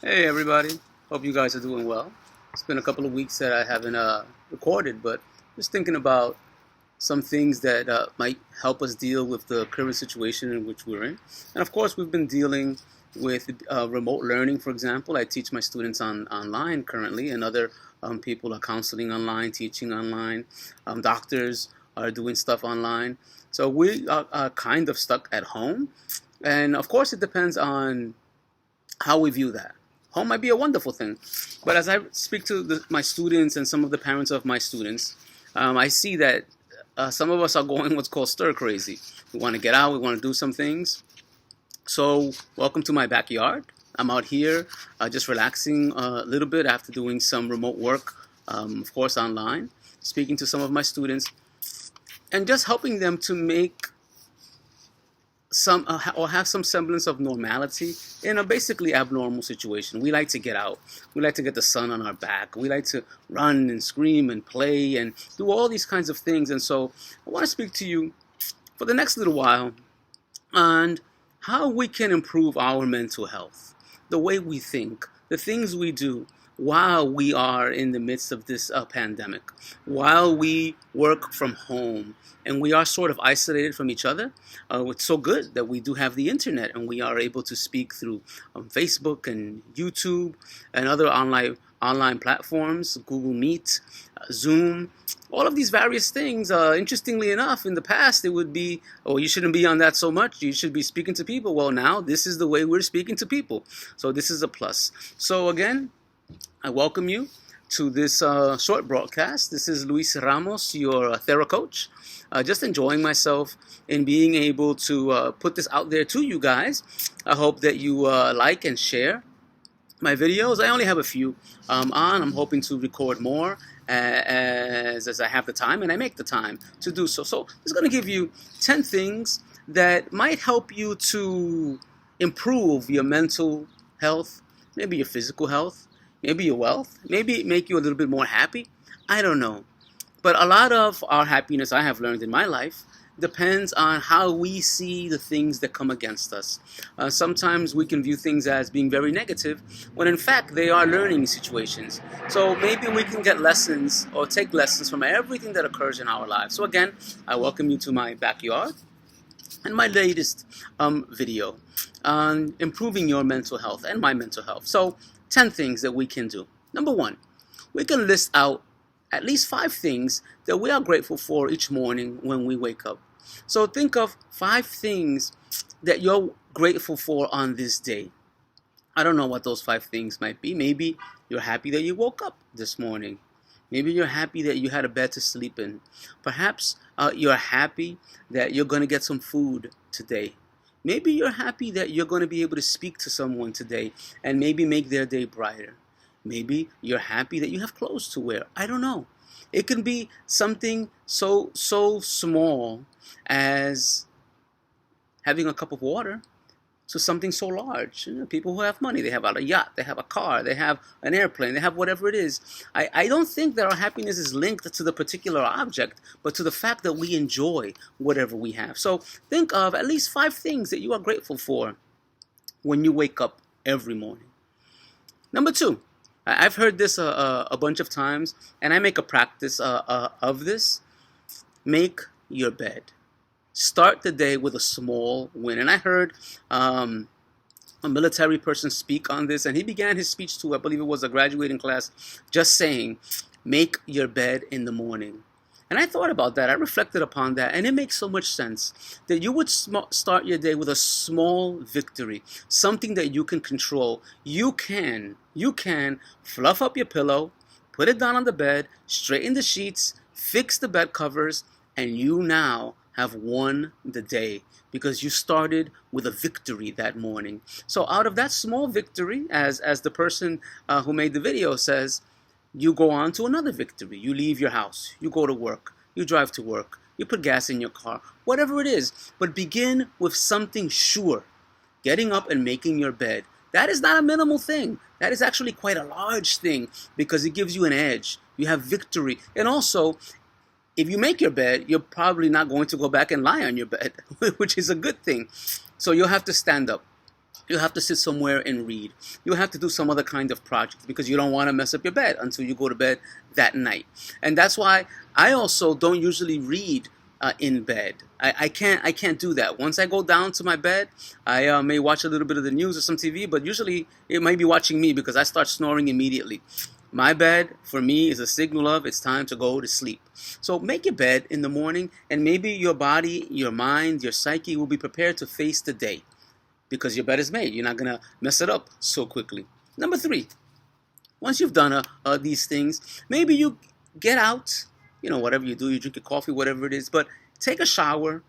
Hey everybody, hope you guys are doing well. It's been a couple of weeks that I haven't recorded, but just thinking about some things that might help us deal with the current situation in which we're in. And of course, we've been dealing with remote learning, for example. I teach my students online currently, and other people are counseling online, teaching online. Doctors are doing stuff online. So we are kind of stuck at home. And of course, it depends on how we view that. Home might be a wonderful thing, but as I speak to my students and some of the parents of my students, I see that some of us are going what's called stir crazy. We want to get out, we want to do some things. So, welcome to my backyard. I'm out here just relaxing a little bit after doing some remote work, of course, online, speaking to some of my students, and just helping them to make some or have some semblance of normality in a basically abnormal situation. We like to get out. We like to get the sun on our back. We like to run and scream and play and do all these kinds of things. And so I want to speak to you for the next little while on how we can improve our mental health, the way we think, the things we do while we are in the midst of this pandemic, while we work from home and we are sort of isolated from each other. It's so good that we do have the internet and we are able to speak through Facebook and YouTube and other online platforms, Google Meet, Zoom, all of these various things. Interestingly enough, in the past it would be, oh, you shouldn't be on that so much. You should be speaking to people. Well, now this is the way we're speaking to people. So this is a plus. So again, I welcome you to this short broadcast. This is Luis Ramos, your Thera-Coach. Just enjoying myself in being able to put this out there to you guys. I hope that you like and share my videos. I only have a few on. I'm hoping to record more as I have the time and I make the time to do so. So I'm just going to give you 10 things that might help you to improve your mental health, maybe your physical health, maybe your wealth, maybe make you a little bit more happy. I don't know. But a lot of our happiness, I have learned in my life, depends on how we see the things that come against us. Sometimes we can view things as being very negative, when in fact they are learning situations. So maybe we can get lessons or take lessons from everything that occurs in our lives. So again, I welcome you to my backyard and my latest video on improving your mental health and my mental health. So 10 things that we can do. Number one, we can list out at least 5 things that we are grateful for each morning when we wake up. So think of 5 things that you're grateful for on this day. I don't know what those 5 things might be. Maybe you're happy that you woke up this morning. Maybe you're happy that you had a bed to sleep in. Perhaps you're happy that you're going to get some food today. Maybe you're happy that you're going to be able to speak to someone today and maybe make their day brighter. Maybe you're happy that you have clothes to wear. I don't know. It can be something so small as having a cup of water to something so large. People who have money, they have a yacht, they have a car, they have an airplane, they have whatever it is. I don't think that our happiness is linked to the particular object, but to the fact that we enjoy whatever we have. So think of at least 5 things that you are grateful for when you wake up every morning. Number 2, I've heard this a bunch of times, and I make a practice of this. Make your bed. Start the day with a small win. And I heard a military person speak on this, and he began his speech to, I believe it was a graduating class, just saying, make your bed in the morning. And I thought about that. I reflected upon that. And it makes so much sense that you would start your day with a small victory, something that you can control. You can fluff up your pillow, put it down on the bed, straighten the sheets, fix the bed covers, and you now have won the day because you started with a victory that morning. So out of that small victory, as the person who made the video says, you go on to another victory. You leave your house, you go to work, you drive to work, you put gas in your car, whatever it is. But begin with something sure. Getting up and making your bed. That is not a minimal thing. That is actually quite a large thing because it gives you an edge. You have victory. And also, if you make your bed, you're probably not going to go back and lie on your bed, which is a good thing. So you'll have to stand up. You have to sit somewhere and read. You have to do some other kind of project because you don't want to mess up your bed until you go to bed that night. And that's why I also don't usually read in bed. I can't do that. Once I go down to my bed, I may watch a little bit of the news or some TV, but usually it might be watching me because I start snoring immediately. My bed, for me, is a signal of it's time to go to sleep. So make your bed in the morning, and maybe your body, your mind, your psyche will be prepared to face the day because your bed is made. You're not going to mess it up so quickly. Number 3, once you've done these things, maybe you get out, whatever you do, you drink your coffee, whatever it is, but take a shower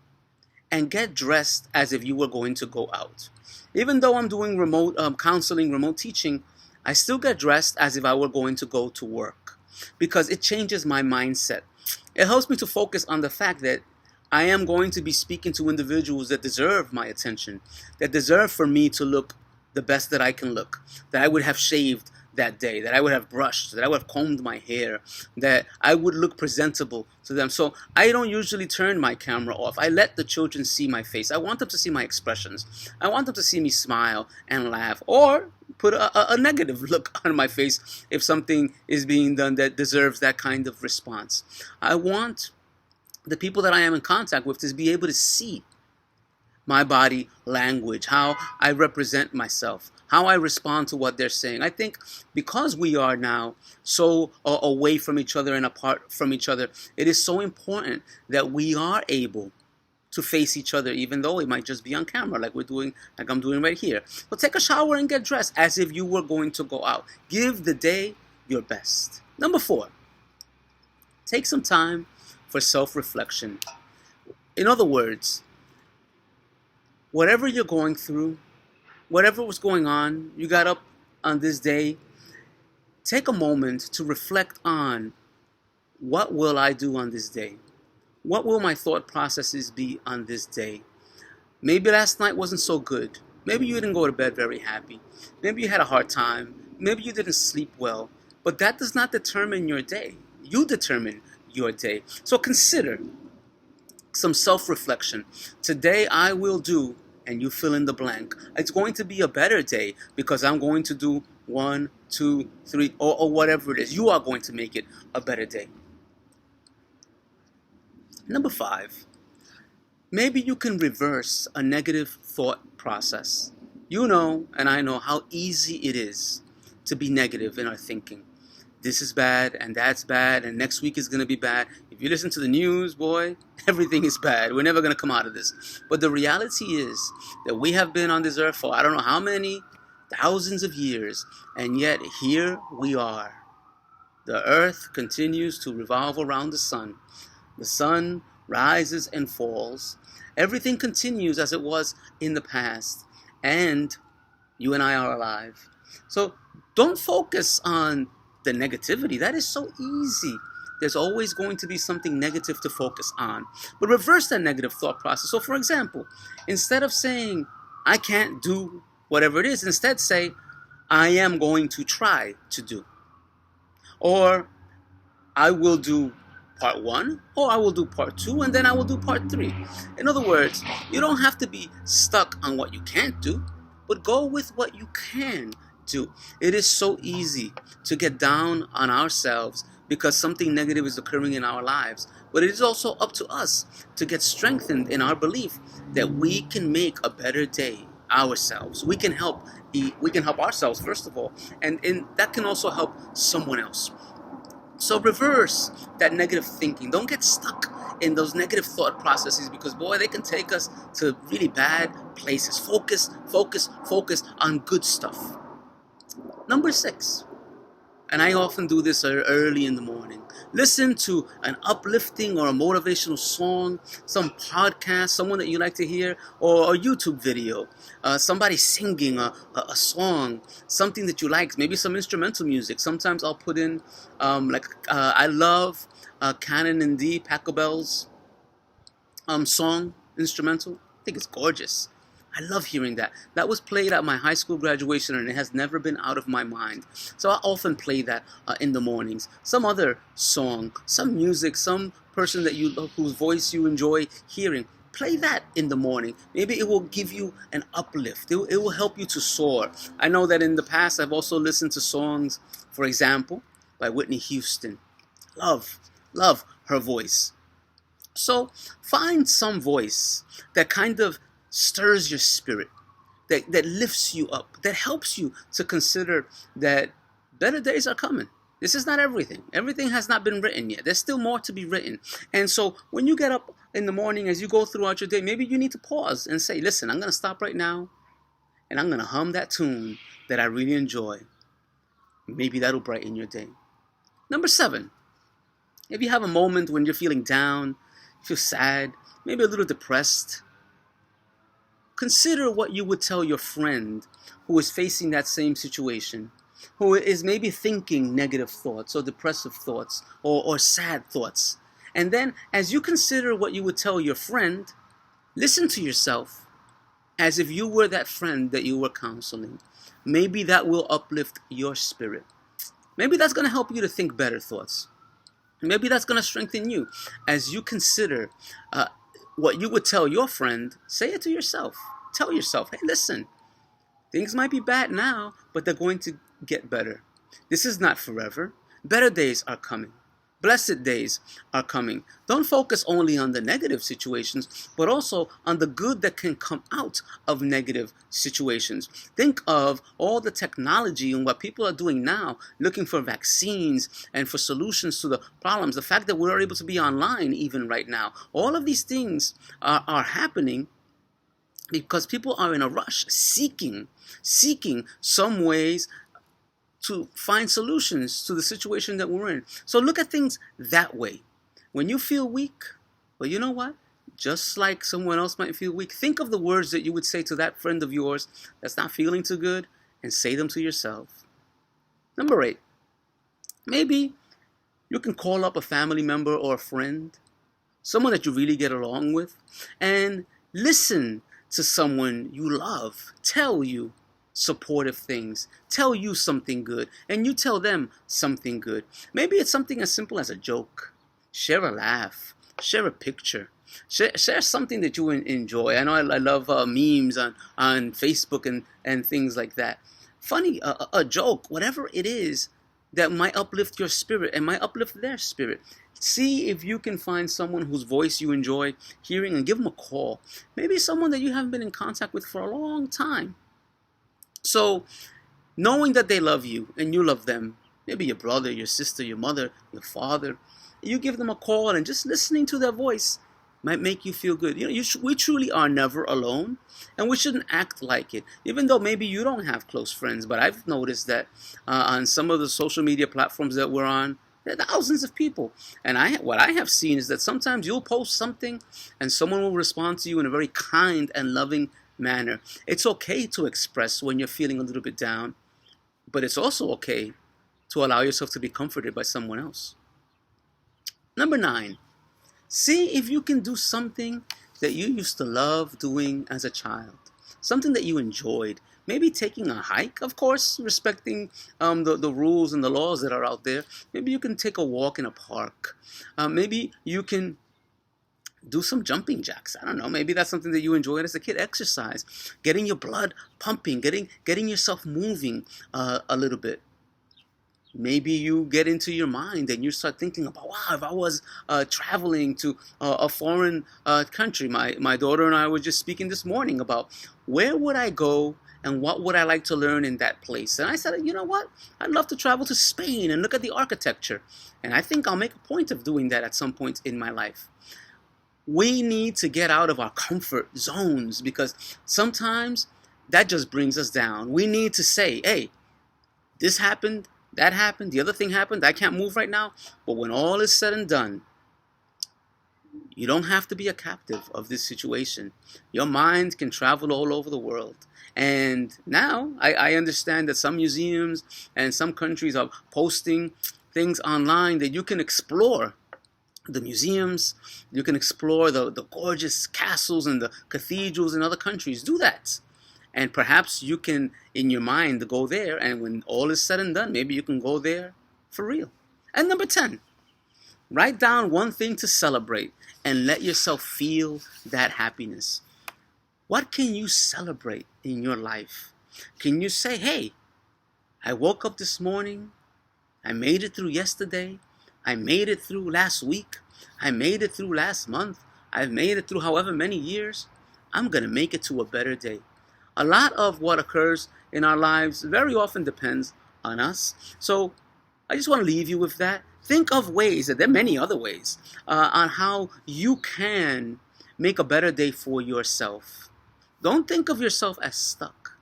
and get dressed as if you were going to go out. Even though I'm doing remote counseling, remote teaching, I still get dressed as if I were going to go to work because it changes my mindset. It helps me to focus on the fact that I am going to be speaking to individuals that deserve my attention, that deserve for me to look the best that I can look, that I would have shaved that day, that I would have brushed, that I would have combed my hair, that I would look presentable to them. So I don't usually turn my camera off. I let the children see my face. I want them to see my expressions. I want them to see me smile and laugh, or put a negative look on my face if something is being done that deserves that kind of response. I want the people that I am in contact with to be able to see my body language, how I represent myself, how I respond to what they're saying. I think because we are now so away from each other and apart from each other, it is so important that we are able to face each other, even though it might just be on camera, like I'm doing right here. But take a shower and get dressed as if you were going to go out. Give the day your best. Number 4, take some time for self-reflection. In other words, whatever you're going through, whatever was going on, you got up on this day, take a moment to reflect on what will I do on this day? What will my thought processes be on this day? Maybe last night wasn't so good. Maybe you didn't go to bed very happy. Maybe you had a hard time. Maybe you didn't sleep well. But that does not determine your day. You determine your day. So consider some self-reflection. Today I will do, and you fill in the blank. It's going to be a better day because I'm going to do 1, 2, 3, or whatever it is. You are going to make it a better day. Number 5, maybe you can reverse a negative thought process. You know, and I know how easy it is to be negative in our thinking. This is bad, and that's bad, and next week is going to be bad. If you listen to the news, boy, everything is bad. We're never going to come out of this. But the reality is that we have been on this earth for I don't know how many thousands of years, and yet here we are. The earth continues to revolve around the sun. The sun rises and falls. Everything continues as it was in the past. And you and I are alive. So don't focus on the negativity. That is so easy. There's always going to be something negative to focus on. But reverse that negative thought process. So for example, instead of saying, I can't do whatever it is, instead say, I am going to try to do. Or I will do part 1, or I will do part 2, and then I will do part 3. In other words, you don't have to be stuck on what you can't do, but go with what you can do. It is so easy to get down on ourselves because something negative is occurring in our lives. But it is also up to us to get strengthened in our belief that we can make a better day ourselves. We can help ourselves, first of all, and that can also help someone else. So reverse that negative thinking. Don't get stuck in those negative thought processes because, boy, they can take us to really bad places. Focus on good stuff. Number 6, and I often do this early in the morning. Listen to an uplifting or a motivational song, some podcast, someone that you like to hear, or a YouTube video, somebody singing a song, something that you like, maybe some instrumental music. Sometimes I'll put in, I love Canon and D, Pachelbel's song, instrumental. I think it's gorgeous. I love hearing that. That was played at my high school graduation, and it has never been out of my mind. So I often play that in the mornings. Some other song, some music, some person that whose voice you enjoy hearing. play that in the morning. Maybe it will give you an uplift. It will help you to soar. I know that in the past I've also listened to songs, for example, by Whitney Houston. Love, love her voice. So find some voice that kind of stirs your spirit, that lifts you up, that helps you to consider that better days are coming. This is not everything. Everything has not been written yet. There's still more to be written. And so when you get up in the morning, as you go throughout your day, maybe you need to pause and say, listen, I'm going to stop right now and I'm going to hum that tune that I really enjoy. Maybe that'll brighten your day. Number 7, if you have a moment when you're feeling down, feel sad, maybe a little depressed, consider what you would tell your friend who is facing that same situation, who is maybe thinking negative thoughts or depressive thoughts or sad thoughts. And then as you consider what you would tell your friend, listen to yourself as if you were that friend that you were counseling. Maybe that will uplift your spirit. Maybe that's going to help you to think better thoughts. Maybe that's going to strengthen you as you consider what you would tell your friend. Say it to yourself. Tell yourself, hey, listen, things might be bad now, but they're going to get better. This is not forever. Better days are coming. Blessed days are coming. Don't focus only on the negative situations, but also on the good that can come out of negative situations. Think of all the technology and what people are doing now, looking for vaccines and for solutions to the problems. The fact that we're able to be online even right now. All of these things are happening because people are in a rush, seeking some ways to find solutions to the situation that we're in. So look at things that way. When you feel weak, well, you know what? Just like someone else might feel weak, think of the words that you would say to that friend of yours that's not feeling too good and say them to yourself. Number 8, maybe you can call up a family member or a friend, someone that you really get along with, and listen to someone you love tell you supportive things, tell you something good, and you tell them something good. Maybe it's something as simple as a joke. Share a laugh, share a picture, share something that you enjoy. I know I love memes on Facebook and things like that. Funny, a joke, whatever it is that might uplift your spirit and might uplift their spirit. See if you can find someone whose voice you enjoy hearing and give them a call. Maybe someone that you haven't been in contact with for a long time. So, knowing that they love you and you love them, maybe your brother, your sister, your mother, your father, you give them a call and just listening to their voice might make you feel good. You know, we truly are never alone, and we shouldn't act like it. Even though maybe you don't have close friends, but I've noticed that on some of the social media platforms that we're on, there are thousands of people. And what I have seen is that sometimes you'll post something and someone will respond to you in a very kind and loving manner. It's okay to express when you're feeling a little bit down, but it's also okay to allow yourself to be comforted by someone else. Number 9, see if you can do something that you used to love doing as a child, something that you enjoyed. Maybe taking a hike, of course, respecting the rules and the laws that are out there. Maybe you can take a walk in a park. Maybe you can do some jumping jacks. I don't know. Maybe that's something that you enjoyed as a kid. Exercise, getting your blood pumping, getting yourself moving a little bit. Maybe you get into your mind and you start thinking about, wow, if I was traveling to a foreign country. My daughter and I were just speaking this morning about where would I go and what would I like to learn in that place. And I said, you know what? I'd love to travel to Spain and look at the architecture. And I think I'll make a point of doing that at some point in my life. We need to get out of our comfort zones because sometimes that just brings us down. We need to say, hey, this happened, that happened, the other thing happened, I can't move right now. But when all is said and done, you don't have to be a captive of this situation. Your mind can travel all over the world. And now I understand that some museums and some countries are posting things online that you can explore. The museums, you can explore the gorgeous castles and the cathedrals in other countries. Do that. And perhaps you can, in your mind, go there. And when all is said and done, maybe you can go there for real. And number 10, Write down one thing to celebrate and let yourself feel that happiness. What can you celebrate in your life? Can you say, hey, I woke up this morning, I made it through yesterday, I made it through last week, I made it through last month, I've made it through however many years, I'm going to make it to a better day. A lot of what occurs in our lives very often depends on us. So I just want to leave you with that. Think of ways, and there are many other ways, on how you can make a better day for yourself. Don't think of yourself as stuck.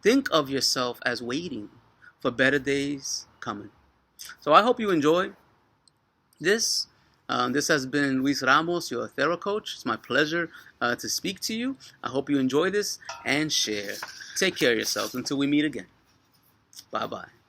Think of yourself as waiting for better days coming. So I hope you enjoy this. This has been Luis Ramos, your Thera-Coach. It's my pleasure to speak to you. I hope you enjoy this and share. Take care of yourselves until we meet again. Bye-bye.